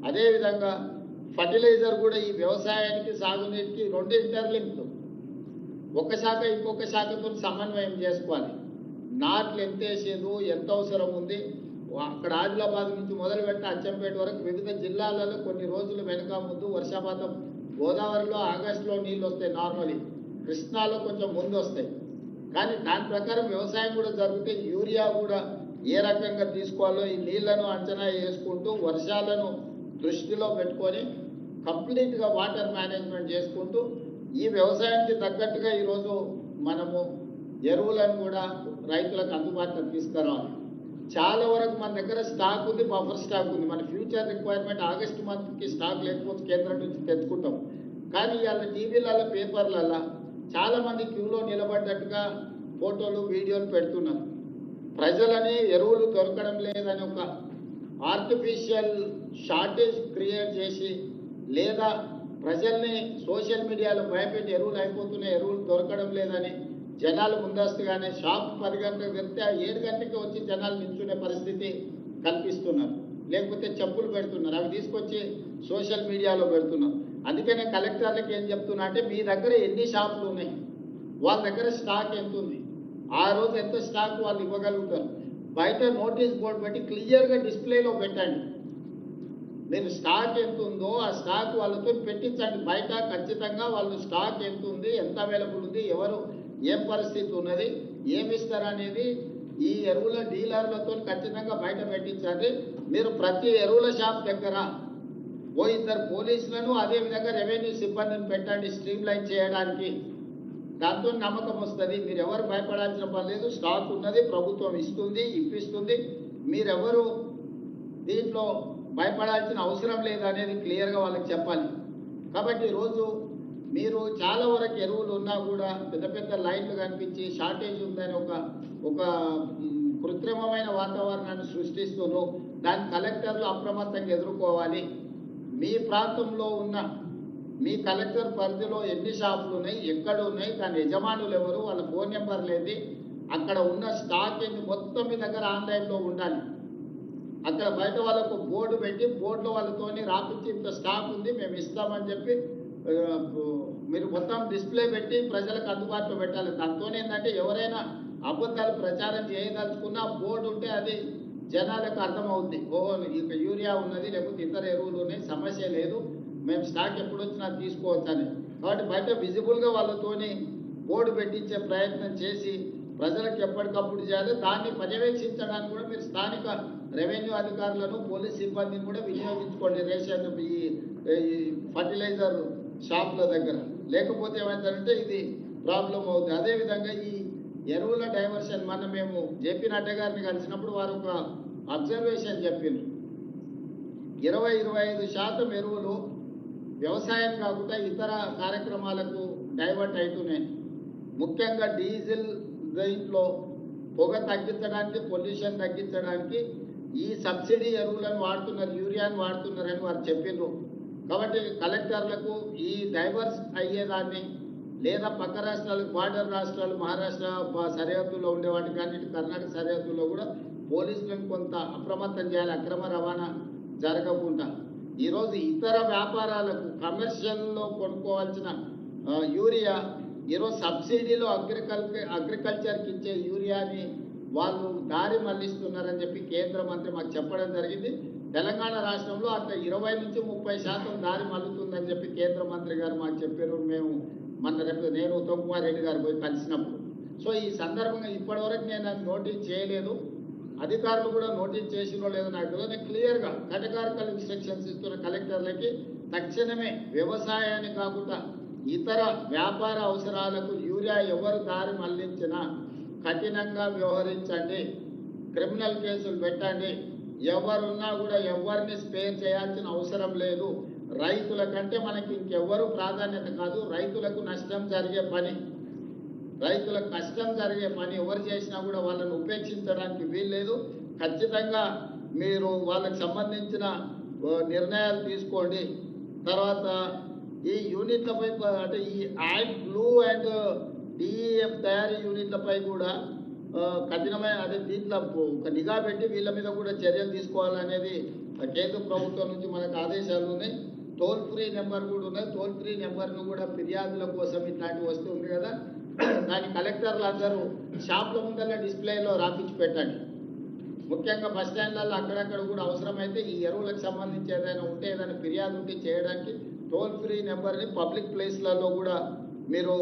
అదేవిధంగా ఫర్టిలైజర్ కూడా ఈ వ్యవసాయానికి సాగునీటికి రెండు ఇంటర్లింక్డ్. ఒక శాఖ ఇంకొక శాఖతో సమన్వయం చేసుకోవాలి. నాట్లు ఎంత వేసేది, ఎంత అవసరం ఉంది, అక్కడ ఆదిలాబాద్ నుంచి మొదలుపెట్టి అచ్చంపేట వరకు వివిధ జిల్లాలలో కొన్ని రోజులు వెనక ముందు వర్షపాతం. గోదావరిలో ఆగస్టులో నీళ్ళు వస్తాయి నార్మలీ, కృష్ణాలో కొంచెం ముందు వస్తాయి. కానీ దాని ప్రకారం వ్యవసాయం కూడా జరిగితే యూరియా కూడా ఏ రకంగా తీసుకోవాలో ఈ నీళ్లను అంచనా వేసుకుంటూ వర్షాలను దృష్టిలో పెట్టుకొని కంప్లీట్గా వాటర్ మేనేజ్మెంట్ చేసుకుంటూ ఈ వ్యవసాయానికి తగ్గట్టుగా ఈరోజు మనము ఎరువులను కూడా రైతులకు అందుబాటులోకి తీసుకురావాలి. చాలా వరకు మన దగ్గర స్టాక్ ఉంది, బఫర్ స్టాక్ ఉంది. మన ఫ్యూచర్ రిక్వైర్మెంట్ ఆగస్టు మంత్కి స్టాక్ లేకపోతే కేంద్రం నుంచి తెచ్చుకుంటాం. కానీ ఇవాళ టీవీలలో పేపర్లలో చాలామంది క్యూలో నిలబడ్డట్టుగా ఫోటోలు వీడియోలు పెడుతున్నారు. ప్రజలని ఎరువులు దొరకడం లేదని ఒక ఆర్టిఫిషియల్ షార్టేజ్ క్రియేట్ చేసి లేదా ప్రజల్ని సోషల్ మీడియాలో భయపెట్టి ఎరువులు అయిపోతున్నాయి, ఎరువులు దొరకడం లేదని జనాలు ముందస్తుగానే షాప్ 10 గంటలకు వెళ్తే 7 గంటలకి వచ్చి జనాలు నిల్చునే పరిస్థితి కల్పిస్తున్నారు. లేకపోతే చెప్పులు పెడుతున్నారు, అవి తీసుకొచ్చి సోషల్ మీడియాలో పెడుతున్నారు. అందుకనే కలెక్టర్లకు ఏం చెప్తున్నా అంటే మీ దగ్గర ఎన్ని షాపులు ఉన్నాయి, వాళ్ళ దగ్గర స్టాక్ ఎంత ఉంది, ఆ రోజు ఎంత స్టాక్ వాళ్ళు ఇవ్వగలుగుతారు. బయట నోటీస్ బోర్డు పెట్టి క్లియర్గా డిస్ప్లేలో పెట్టండి. మీరు స్టాక్ ఎంత ఉందో ఆ స్టాక్ వాళ్ళతో పెట్టించండి. బయట ఖచ్చితంగా వాళ్ళు స్టాక్ ఎంత ఉంది, ఎంత అవైలబుల్ ఉంది, ఎవరు ఏం పరిస్థితి ఉన్నది, ఏమిస్తారనేది ఈ ఎరువుల డీలర్లతో ఖచ్చితంగా బయట పెట్టించండి. మీరు ప్రతి ఎరువుల షాప్ దగ్గర ఓ 2 పోలీసులను అదేవిధంగా రెవెన్యూ సిబ్బందిని పెట్టండి స్ట్రీమ్ లైన్ చేయడానికి. దాంతో నమ్మకం వస్తుంది. మీరు ఎవరు భయపడాల్సిన పని లేదు. స్టాక్ ఉన్నది, ప్రభుత్వం ఇస్తుంది, ఇప్పిస్తుంది. మీరెవరు దీంట్లో భయపడాల్సిన అవసరం లేదు అనేది క్లియర్గా వాళ్ళకి చెప్పాలి. కాబట్టి ఈరోజు మీరు చాలా వరకు ఎరువులు ఉన్నా కూడా పెద్ద పెద్ద లైన్లు కనిపించి షార్టేజ్ ఉందని ఒక కృత్రిమమైన వాతావరణాన్ని సృష్టిస్తూను దాన్ని కలెక్టర్లు అప్రమత్తంగా ఎదుర్కోవాలి. మీ ప్రాంతంలో ఉన్న మీ కలెక్టర్ పరిధిలో ఎన్ని షాపులు ఉన్నాయి, ఎక్కడ ఉన్నాయి, దాని యజమానులు ఎవరు, వాళ్ళ ఫోన్ నెంబర్లు ఏంది, అక్కడ ఉన్న స్టాక్ ఏంది, మొత్తం మీ దగ్గర ఆన్లైన్లో ఉండాలి. అక్కడ బయట వాళ్ళకు బోర్డు పెట్టి బోర్డులో వాళ్ళతోని రాపించి ఇంత స్టాక్ ఉంది మేము ఇస్తామని చెప్పి మీరు మొత్తం డిస్ప్లే పెట్టి ప్రజలకు అందుబాటులో పెట్టాలి. దాంతో ఏంటంటే ఎవరైనా అబద్ధాలు ప్రచారం చేయదలుచుకున్నా బోర్డు ఉంటే అది జనాలకు అర్థమవుద్ది. ఇక యూరియా ఉన్నది లేకపోతే ఇతర ఎరువులు ఉన్నాయి, సమస్య లేదు, మేము స్టాక్ ఎప్పుడు వచ్చినా తీసుకోవచ్చు అని. కాబట్టి బయట విజిబుల్గా వాళ్ళతోని బోర్డు పెట్టించే ప్రయత్నం చేసి ప్రజలకు ఎప్పటికప్పుడు చేయాలి. దాన్ని పర్యవేక్షించడానికి కూడా మీరు స్థానిక రెవెన్యూ అధికారులను పోలీస్ సిబ్బందిని కూడా వినియోగించుకోండి రేషన్ ఈ ఫర్టిలైజర్ షాపుల దగ్గర. లేకపోతే ఏమైందంటే ఇది ప్రాబ్లం అవుతుంది. అదేవిధంగా ఈ ఎరువుల డైవర్షన్ మేము జేపీ నడ్డా గారిని కలిసినప్పుడు వారు ఒక అబ్జర్వేషన్ చెప్పిండ్రు. 20-25% ఎరువులు వ్యవసాయం కాకుండా ఇతర కార్యక్రమాలకు డైవర్ట్ అవుతున్నాయి. ముఖ్యంగా డీజిల్ దీంట్లో పొగ తగ్గించడానికి, పొల్యూషన్ తగ్గించడానికి ఈ సబ్సిడీ ఎరువులను వాడుతున్నారు, యూరియాను వాడుతున్నారని వారు చెప్పిండ్రు. కాబట్టి కలెక్టర్లకు ఈ డైవర్స్ అయ్యేదాన్ని లేదా పక్క రాష్ట్రాలకు బార్డర్ రాష్ట్రాలు మహారాష్ట్ర సరిహద్దులో ఉండేవాటికి అన్నిటి కర్ణాటక సరిహద్దుల్లో కూడా పోలీసులను కొంత అప్రమత్తం చేయాలి, అక్రమ రవాణా జరగకుండా. ఈరోజు ఇతర వ్యాపారాలకు కమర్షియల్లో కొనుక్కోవాల్సిన యూరియా ఈరోజు సబ్సిడీలో అగ్రికల్చర్కి ఇచ్చే యూరియాని వాళ్ళు దారి మళ్లిస్తున్నారని చెప్పి కేంద్ర మంత్రి మాకు చెప్పడం జరిగింది. తెలంగాణ రాష్ట్రంలో అంత 20-30% దారి మల్లుతుందని చెప్పి కేంద్ర మంత్రి గారు మాకు చెప్పారు. మేము నేను ఉత్తమ్ కుమార్ రెడ్డి గారు పోయి కలిసినప్పుడు. సో ఈ సందర్భంగా ఇప్పటివరకు నేను అది నోటీస్ చేయలేదు, అధికారులు కూడా నోటీస్ చేసినో లేదో నాకు తెలియదు. క్లియర్గా కేటగారికల్ ఇన్స్ట్రక్షన్స్ ఇస్తున్న కలెక్టర్లకి తక్షణమే వ్యవసాయాన్ని కాకుండా ఇతర వ్యాపార అవసరాలకు యూరియా ఎవరు దారి మళ్లించినా కఠినంగా వ్యవహరించండి, క్రిమినల్ కేసులు పెట్టండి. ఎవరున్నా కూడా ఎవరిని స్పేర్ చేయాల్సిన అవసరం లేదు. రైతుల కంటే మనకి ఇంకెవ్వరూ ప్రాధాన్యత కాదు. రైతులకు నష్టం జరిగే పని, రైతులకు కష్టం జరిగే పని ఎవరు చేసినా కూడా వాళ్ళని ఉపేక్షించడానికి వీల్లేదు. ఖచ్చితంగా మీరు వాళ్ళకి సంబంధించిన నిర్ణయాలు తీసుకోండి. తర్వాత ఈ యూనిట్లపై అంటే ఈ యాడ్ బ్లూ అండ్ డిఈఎఫ్ తయారీ యూనిట్లపై కూడా కఠినమైన దీంట్లో ఒక నిఘా పెట్టి వీళ్ళ మీద కూడా చర్యలు తీసుకోవాలనేది కేంద్ర ప్రభుత్వం నుంచి మనకు ఆదేశాలు ఉన్నాయి. టోల్ ఫ్రీ నెంబర్ కూడా ఉన్నాయి. టోల్ ఫ్రీ నెంబర్ను కూడా ఫిర్యాదుల కోసం ఇట్లాంటివి వస్తుంది కదా, దాని కలెక్టర్లు అందరూ షాప్ల ముందర డిస్ప్లేలో రాపించి పెట్టండి. ముఖ్యంగా బస్ స్టాండ్లలో అక్కడక్కడ కూడా అవసరమైతే ఈ ఎరువులకు సంబంధించి ఏదైనా ఉంటే, ఏదైనా ఫిర్యాదు ఉంటే చేయడానికి టోల్ ఫ్రీ నెంబర్ని పబ్లిక్ ప్లేస్లలో కూడా మీరు